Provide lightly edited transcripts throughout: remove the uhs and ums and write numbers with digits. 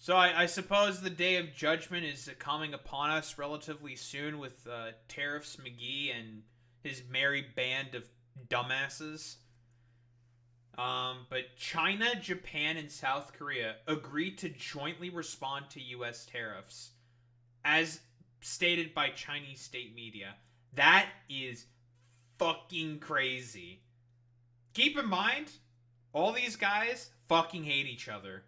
So I suppose the day of judgment is coming upon us relatively soon with Tariffs McGee and his merry band of dumbasses. But China, Japan, and South Korea agreed to jointly respond to U.S. tariffs, as stated by Chinese state media. That is fucking crazy. Keep in mind, all these guys fucking hate each other.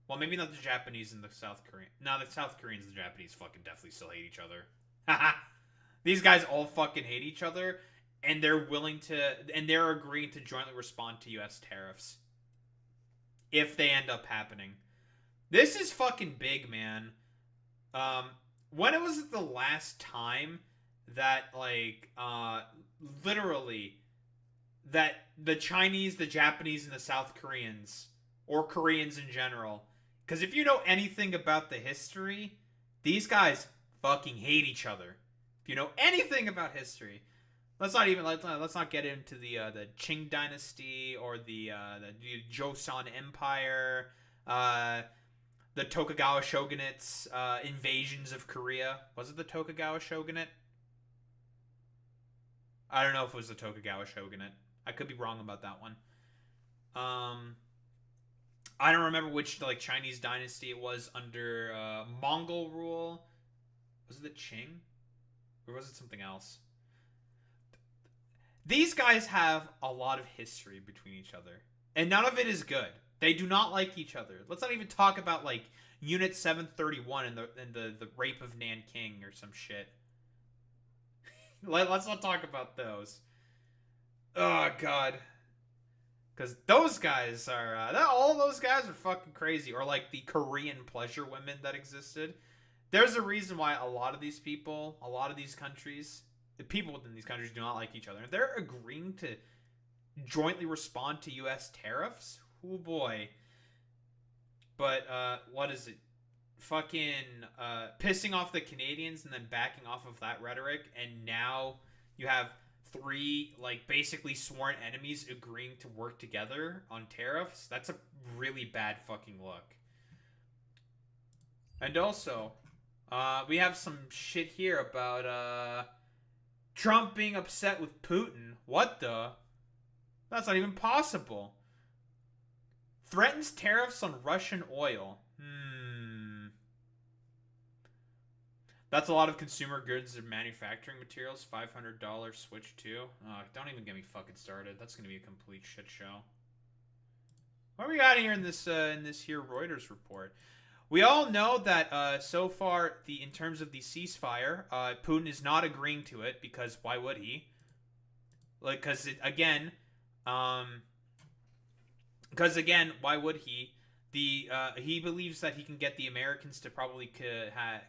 Well, maybe not the Japanese and the South Korean. No, the South Koreans and the Japanese fucking definitely still hate each other. Haha. These guys all fucking hate each other, and they're agreeing to jointly respond to U.S. tariffs if they end up happening. This is fucking big, man. Um, when it was the last time that literally that the Chinese, the Japanese, and the South Koreans, or Koreans in general, because if you know anything about the history, these guys fucking hate each other. If you know anything about history, let's not get into the Qing dynasty or the Joseon Empire, the Tokugawa shogunate's invasions of Korea. Was it the Tokugawa shogunate? I don't know if it was the Tokugawa shogunate. I could be wrong about that one. I don't remember which Chinese dynasty it was under Mongol rule. Was it the Qing, or was it something else? These guys have a lot of history between each other, and none of it is good. They do not like each other. Let's not even talk about Unit 731 and the rape of Nanking or some shit. Let's not talk about those. Oh god, because those guys are all those guys are fucking crazy. Or the Korean pleasure women that existed. There's a reason why a lot of these people, a lot of these countries, the people within these countries do not like each other. If they're agreeing to jointly respond to U.S. tariffs, oh boy. But what is it? Fucking pissing off the Canadians and then backing off of that rhetoric, and now you have three basically sworn enemies agreeing to work together on tariffs. That's a really bad fucking look. And also, we have some shit here about Trump being upset with Putin. What the? That's not even possible. Threatens tariffs on Russian oil. That's a lot of consumer goods and manufacturing materials. $500 switch to. Don't even get me fucking started. That's gonna be a complete shit show. What do we got here in this here Reuters report? We all know that so far in terms of the ceasefire, Putin is not agreeing to it because why would he? Because why would he? He believes that he can get the Americans to probably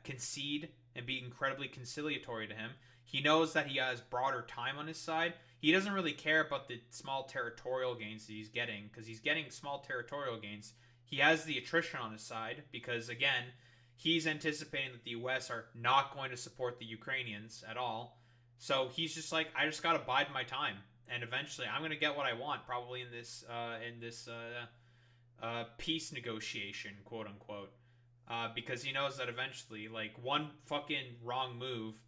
concede and be incredibly conciliatory to him. He knows that he has broader time on his side. He doesn't really care about the small territorial gains that he's getting, because he's getting small territorial gains. He has the attrition on his side because, again, he's anticipating that the U.S. are not going to support the Ukrainians at all. So he's just like, I just gotta bide my time, and eventually I'm gonna get what I want, probably in this peace negotiation, quote unquote, because he knows that eventually, one fucking wrong move,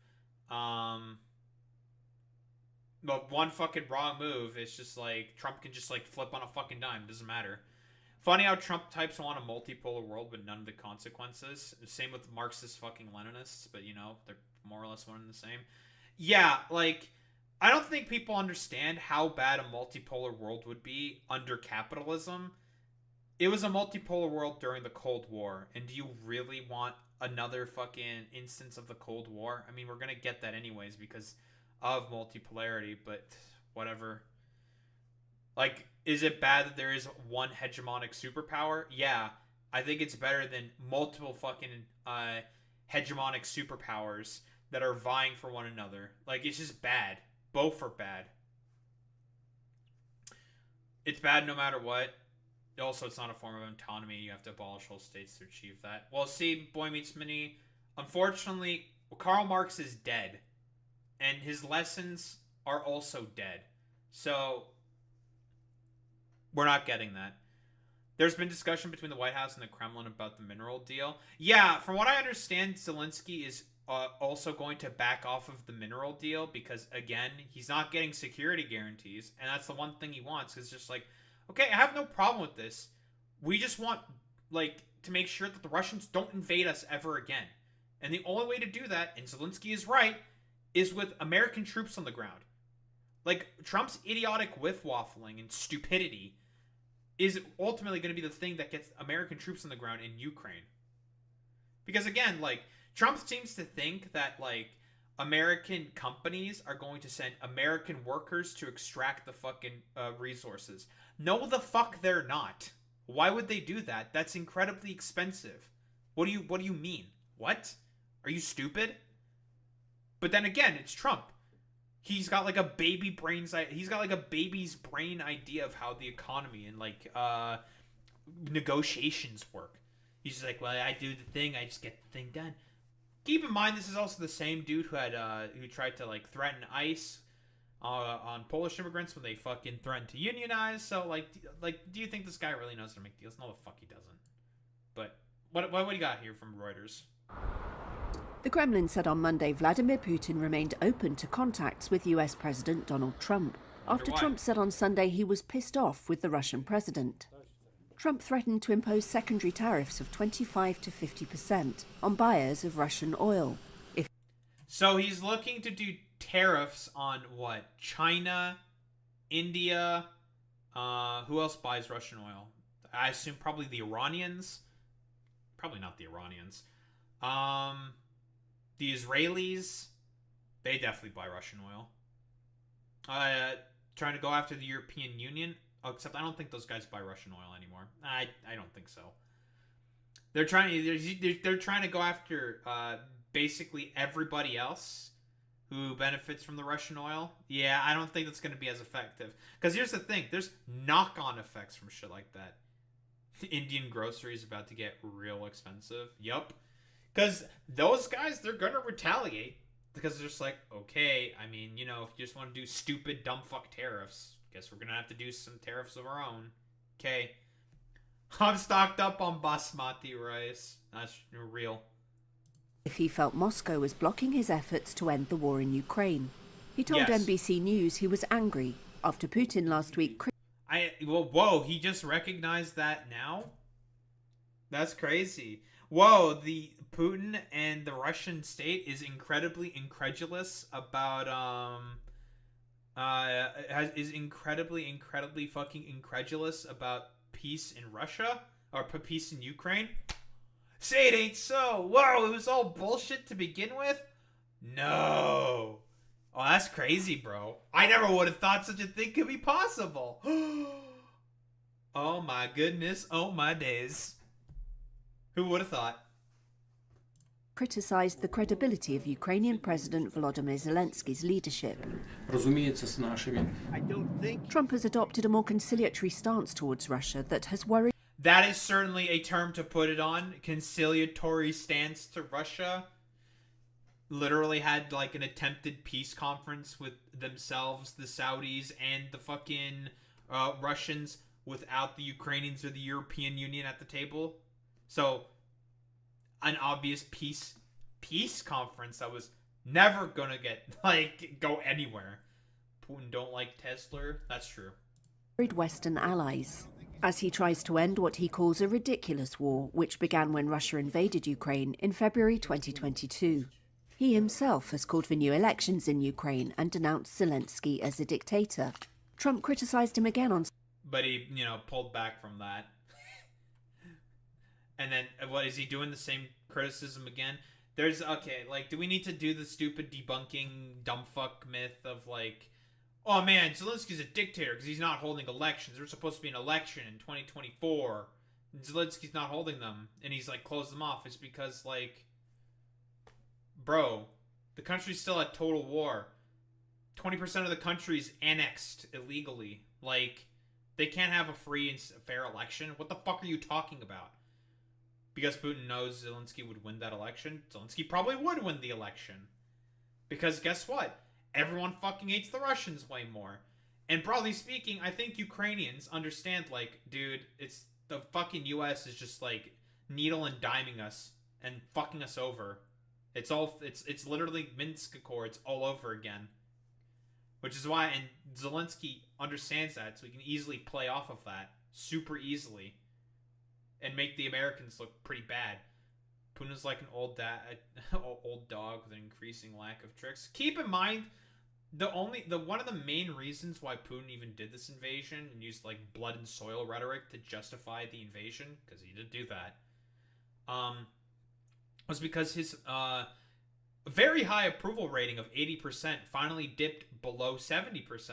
but one fucking wrong move is just Trump can just flip on a fucking dime. Doesn't matter. Funny how Trump types want a multipolar world but none of the consequences. Same with Marxist fucking Leninists, but they're more or less one and the same. Yeah, I don't think people understand how bad a multipolar world would be under capitalism. It was a multipolar world during the Cold War, and do you really want another fucking instance of the Cold War? I mean, we're gonna get that anyways because of multipolarity, but whatever. Is it bad that there is one hegemonic superpower? Yeah, I think it's better than multiple fucking hegemonic superpowers that are vying for one another. It's just bad. Both are bad. It's bad no matter what. Also, it's not a form of autonomy. You have to abolish whole states to achieve that. Well, see, Boy Meets Mini, unfortunately, Karl Marx is dead. And his lessons are also dead. So, we're not getting that. There's been discussion between the White House and the Kremlin about the mineral deal. Yeah, from what I understand, Zelensky is also going to back off of the mineral deal because, again, he's not getting security guarantees, and that's the one thing he wants. It's just like, okay, I have no problem with this. We just want, like, to make sure that the Russians don't invade us ever again. And the only way to do that, and Zelensky is right, is with American troops on the ground. Like, Trump's idiotic whiff-waffling and stupidity is ultimately going to be the thing that gets American troops on the ground in Ukraine. Because, again, like, Trump seems to think that, like, American companies are going to send American workers to extract the fucking resources. No, the fuck they're not. Why would they do that? That's incredibly expensive. What do you mean? What? Are you stupid? But then again, it's Trump. He's got like a baby's brain idea of how the economy and like negotiations work. He's just like, well, I do the thing, I just get the thing done. Keep in mind, this is also the same dude who tried to like threaten ICE on Polish immigrants when they fucking threatened to unionize. So like, do you think this guy really knows how to make deals? No, the fuck he doesn't. But what do you got here from Reuters? The Kremlin said on Monday Vladimir Putin remained open to contacts with US President Donald Trump, after Trump said on Sunday he was pissed off with the Russian president. Trump threatened to impose secondary tariffs of 25 to 50% on buyers of Russian oil. So he's looking to do tariffs on what? China, India, who else buys Russian oil? I assume probably the Iranians. Probably not the Iranians. The Israelis, they definitely buy Russian oil. Trying to go after the European Union, except I don't think those guys buy Russian oil anymore. I don't think so. They're trying to go after basically everybody else who benefits from the Russian oil. Yeah, I don't think that's going to be as effective. Because here's the thing, there's knock-on effects from shit like that. Indian groceries about to get real expensive. Yup. Because those guys, they're going to retaliate. Because they're just like, okay, I mean, you know, if you just want to do stupid, dumb fuck tariffs, guess we're going to have to do some tariffs of our own. Okay. I'm stocked up on basmati rice. That's real. If he felt Moscow was blocking his efforts to end the war in Ukraine. He told NBC News he was angry after Putin last week... Whoa, he just recognized that now? That's crazy. Whoa, the Putin and the Russian state is incredibly incredulous about is incredibly fucking incredulous about peace in Russia or peace in Ukraine. Say it ain't so. Whoa, it was all bullshit to begin with? No. Oh, that's crazy, bro. I never would have thought such a thing could be possible. Oh my goodness. Oh my days. Who would have thought? Criticized the credibility of Ukrainian President Volodymyr Zelensky's leadership. Trump has adopted a more conciliatory stance towards Russia that has worried... That is certainly a term to put it on. Conciliatory stance to Russia. Literally had like an attempted peace conference with themselves, the Saudis, and the fucking Russians without the Ukrainians or the European Union at the table. So, an obvious peace conference that was never gonna go anywhere. Putin don't like Tesla. That's true. Western allies, as he tries to end what he calls a ridiculous war, which began when Russia invaded Ukraine in February 2022. He himself has called for new elections in Ukraine and denounced Zelensky as a dictator. Trump criticized him again on... But he, pulled back from that. And then, what, is he doing the same criticism again? Do we need to do the stupid debunking dumb fuck myth of oh man, Zelensky's a dictator because he's not holding elections. There's supposed to be an election in 2024. And Zelensky's not holding them. And he's closed them off. It's because bro, the country's still at total war. 20% of the country's annexed illegally. They can't have a free and fair election. What the fuck are you talking about? Because Putin knows Zelensky would win that election? Zelensky probably would win the election. Because guess what? Everyone fucking hates the Russians way more. And broadly speaking, I think Ukrainians understand, dude, it's the fucking U.S. is just like needle and diming us and fucking us over. It's literally Minsk Accords all over again. Which is why, and Zelensky understands that, so he can easily play off of that super easily and make the Americans look pretty bad. Putin's like an old dog with an increasing lack of tricks. Keep in mind, one of the main reasons why Putin even did this invasion and used like blood and soil rhetoric to justify the invasion, because he did do that, was because his very high approval rating of 80% finally dipped below 70%.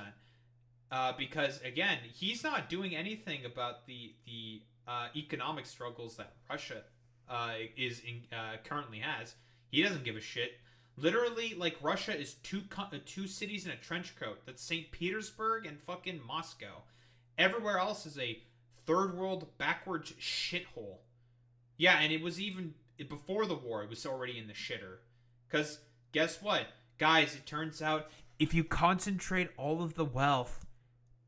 Because again, he's not doing anything about the economic struggles that Russia currently has. He doesn't give a shit. Literally, like, Russia is two cities in a trench coat. That's St. Petersburg and fucking Moscow. Everywhere else is a third world backwards shithole. Yeah, and it was even before the war. It was already in the shitter. Because guess what? Guys, it turns out if you concentrate all of the wealth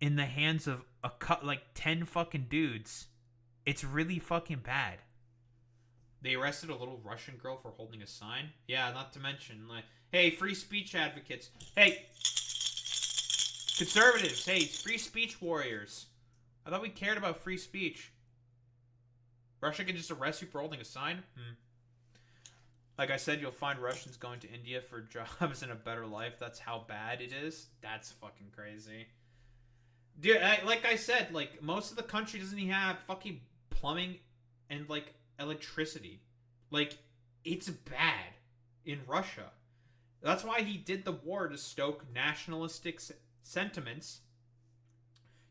in the hands of like 10 fucking dudes, it's really fucking bad. They arrested a little Russian girl for holding a sign. Yeah, not to mention, like, hey, free speech advocates. Hey, conservatives. Hey, free speech warriors. I thought we cared about free speech. Russia can just arrest you for holding a sign? Like I said, you'll find Russians going to India for jobs and a better life. That's how bad it is. That's fucking crazy. Dude, like I said, like, most of the country doesn't even have fucking plumbing and, like, electricity. Like, it's bad in Russia. That's why he did the war, to stoke nationalistic sentiments,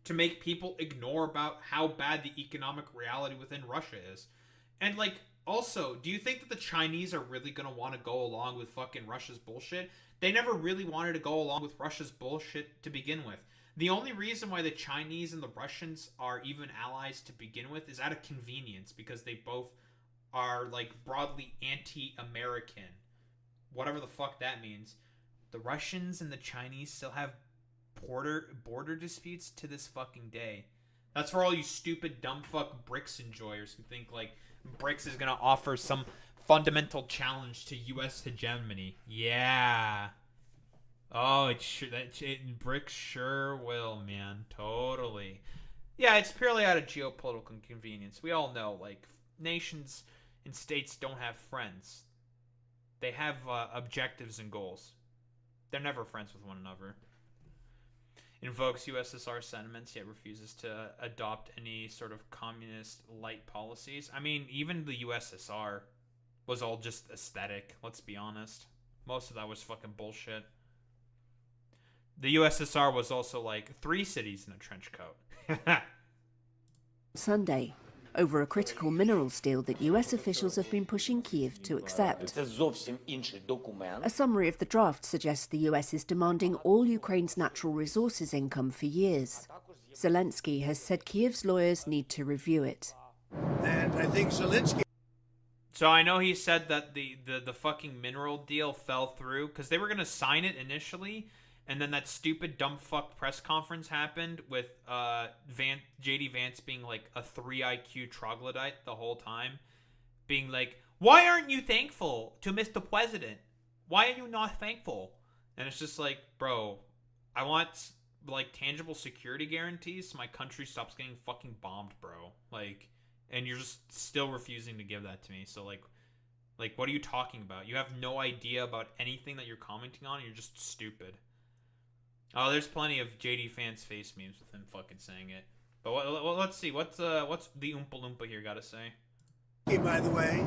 to make people ignore about how bad the economic reality within Russia is. And, like, also, do you think that the Chinese are really going to want to go along with fucking Russia's bullshit? They never really wanted to go along with Russia's bullshit to begin with. The only reason why the Chinese and the Russians are even allies to begin with is out of convenience, because they both are, like, broadly anti-American. Whatever the fuck that means. The Russians and the Chinese still have border disputes to this fucking day. That's for all you stupid, dumb fuck BRICS enjoyers who think, like, BRICS is going to offer some fundamental challenge to U.S. hegemony. Yeah. Oh, BRICS sure will, man. Totally. Yeah, it's purely out of geopolitical convenience. We all know, like, nations and states don't have friends. They have objectives and goals. They're never friends with one another. Invokes USSR sentiments, yet refuses to adopt any sort of communist-light policies. I mean, even the USSR was all just aesthetic, let's be honest. Most of that was fucking bullshit. The USSR was also like 3 cities in a trench coat. Sunday, over a critical minerals deal that US officials have been pushing Kyiv to accept. A summary of the draft suggests the US is demanding all Ukraine's natural resources income for years. Zelensky has said Kyiv's lawyers need to review it. And I think Zelensky... So I know he said that the fucking mineral deal fell through because they were going to sign it initially, and then that stupid dumb fuck press conference happened with JD Vance being like a 3 IQ troglodyte the whole time, being like, why aren't you thankful to Mr. President? Why are you not thankful? And it's just like, bro, I want, like, tangible security guarantees so my country stops getting fucking bombed, bro. Like, and you're just still refusing to give that to me. So, like, what are you talking about? You have no idea about anything that you're commenting on. You're just stupid. Oh, there's plenty of JD Vance face memes with him fucking saying it. But let's see. What's the Oompa Loompa here got to say? By the way,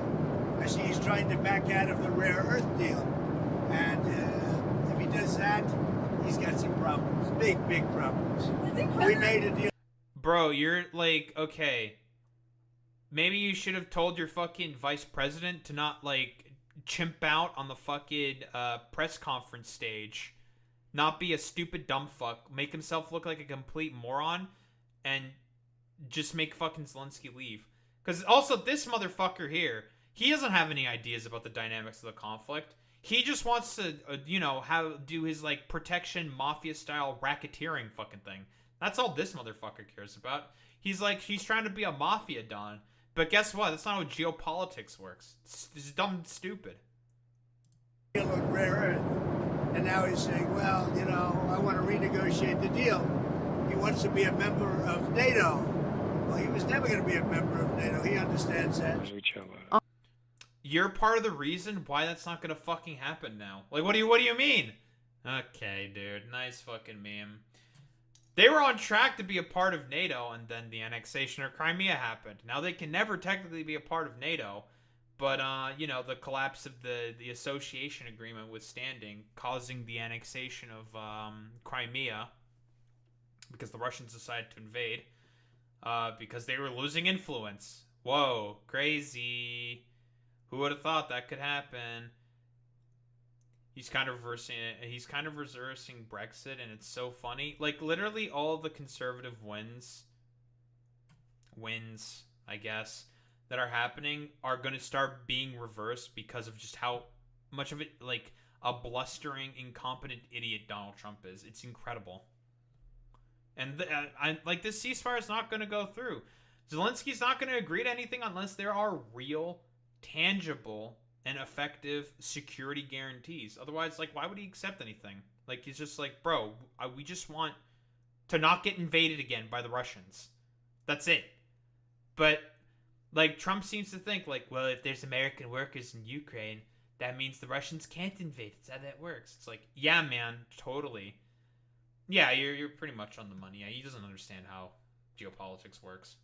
I see he's trying to back out of the rare earth deal. And if he does that, he's got some problems. Big problems. We made a deal. Bro, you're like, okay. Maybe you should have told your fucking vice president to not, like, chimp out on the fucking press conference stage. Not be a stupid dumb fuck, make himself look like a complete moron, and just make fucking Zelensky leave. Because also, this motherfucker here, he doesn't have any ideas about the dynamics of the conflict. He just wants to, do his, like, protection, mafia-style racketeering fucking thing. That's all this motherfucker cares about. he's trying to be a mafia don. But guess what? That's not how geopolitics works. It's dumb and stupid. Deal on rare earth, and now he's saying, well, you know, I want to renegotiate the deal. He wants to be a member of NATO. Well, he was never going to be a member of NATO. He understands that. You're part of the reason why that's not going to fucking happen now. Like, what do you mean? Okay, dude. Nice fucking meme. They were on track to be a part of NATO, and then the annexation of Crimea happened. Now they can never technically be a part of NATO, but, you know, the collapse of the association agreement withstanding, causing the annexation of Crimea, because the Russians decided to invade, because they were losing influence. Whoa, crazy. Who would have thought that could happen? He's kind of reversing Brexit, and it's so funny. Like, literally all of the conservative wins, I guess, that are happening are going to start being reversed because of just how much of it, like, a blustering, incompetent idiot Donald Trump is. It's incredible. And, this ceasefire is not going to go through. Zelensky's not going to agree to anything unless there are real, tangible, and effective security guarantees. Otherwise, like, why would he accept anything? Like, he's just like, bro, we just want to not get invaded again by the Russians. That's it. But, like, Trump seems to think, like, well, if there's American workers in Ukraine, that means the Russians can't invade. That's how that works. It's like, yeah, man, totally. Yeah, you're pretty much on the money. Yeah, he doesn't understand how geopolitics works.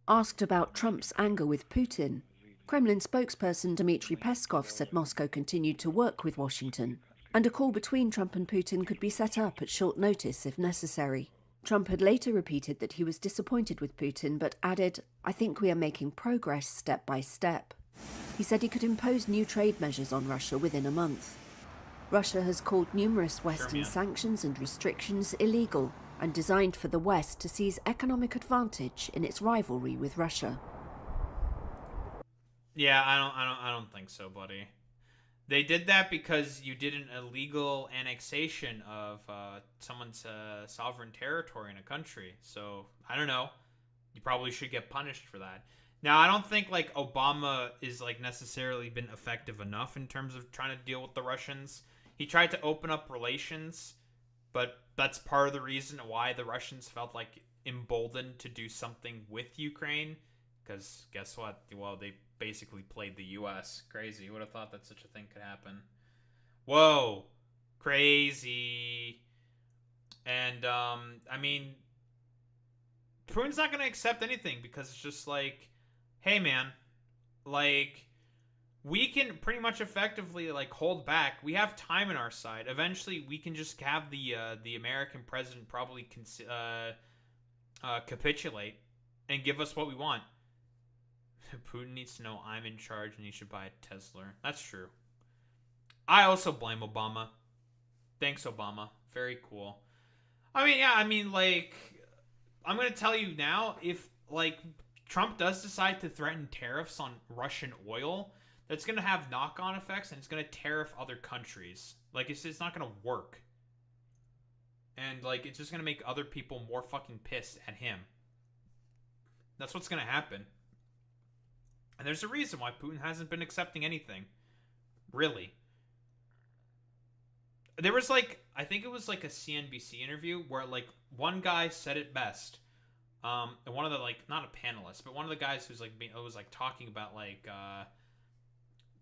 Asked about Trump's anger with Putin, Kremlin spokesperson Dmitry Peskov said Moscow continued to work with Washington, and a call between Trump and Putin could be set up at short notice if necessary. Trump had later repeated that he was disappointed with Putin, but added, "I think we are making progress step by step." He said he could impose new trade measures on Russia within a month. Russia has called numerous Western sanctions and restrictions illegal and designed for the West to seize economic advantage in its rivalry with Russia. Yeah, I don't think so, buddy. They did that because you did an illegal annexation of someone's sovereign territory in a country. So, I don't know. You probably should get punished for that. Now, I don't think, like, Obama is, like, necessarily been effective enough in terms of trying to deal with the Russians. He tried to open up relations, but that's part of the reason why the Russians felt, like, emboldened to do something with Ukraine. Because guess what? Well, they basically played the U.S. Crazy. Who would have thought that such a thing could happen? Whoa. Crazy. And, I mean, Putin's not going to accept anything because it's just like, hey, man, like, we can pretty much effectively, like, hold back. We have time on our side. Eventually, we can just have the American president probably capitulate and give us what we want. Putin needs to know I'm in charge and he should buy a Tesla. That's true. I also blame Obama. Thanks, Obama. Very cool. I mean, yeah, like, I'm going to tell you now, if, like, Trump does decide to threaten tariffs on Russian oil, that's going to have knock-on effects and it's going to tariff other countries. Like, it's not going to work. And, like, it's just going to make other people more fucking pissed at him. That's what's going to happen. And there's a reason why Putin hasn't been accepting anything. Really. There was, like, I think it was, like, a CNBC interview where, like, one guy said it best. And one of the, like, not a panelist, but one of the guys who's, like, was, like, talking about, like,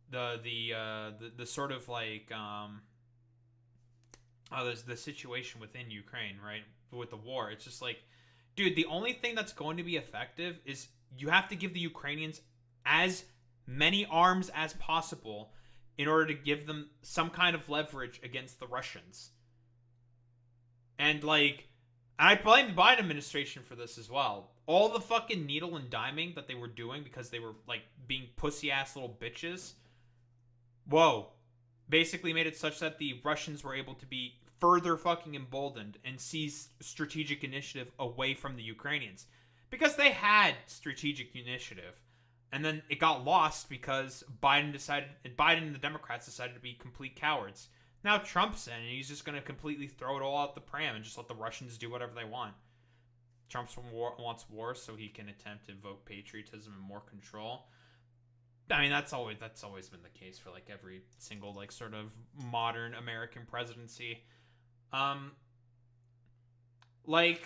the sort of, like, the situation within Ukraine, right? With the war. It's just like, dude, the only thing that's going to be effective is you have to give the Ukrainians as many arms as possible in order to give them some kind of leverage against the Russians. And, like, I blame the Biden administration for this as well. All the fucking needle and diming that they were doing because they were, like, being pussy-ass little bitches, whoa, basically made it such that the Russians were able to be further fucking emboldened and seize strategic initiative away from the Ukrainians. Because they had strategic initiative. And then it got lost because Biden and the Democrats decided to be complete cowards. Now Trump's in, and he's just going to completely throw it all out the pram and just let the Russians do whatever they want. Trump wants war so he can attempt to invoke patriotism and more control. I mean, that's always been the case for like every single like sort of modern American presidency. Like,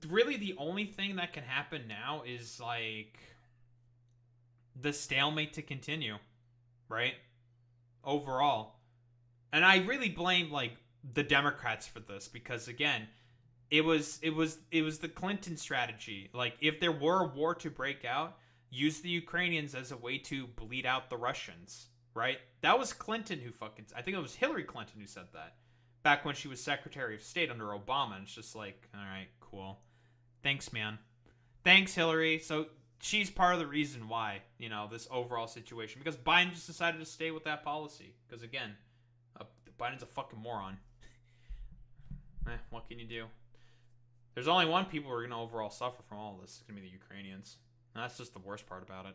really the only thing that can happen now is like the stalemate to continue, right? Overall. And I really blame like the Democrats for this because again, it was the Clinton strategy. Like if there were a war to break out, use the Ukrainians as a way to bleed out the Russians, right? That was Clinton who fucking, I think it was Hillary Clinton who said that back when she was Secretary of State under Obama. And it's just like, all right, cool. Thanks, man. Thanks, Hillary. So she's part of the reason why, you know, this overall situation, because Biden just decided to stay with that policy. Because again, Biden's a fucking moron. What can you do? There's only one people who are going to overall suffer from all of this. It's going to be the Ukrainians. And that's just the worst part about it.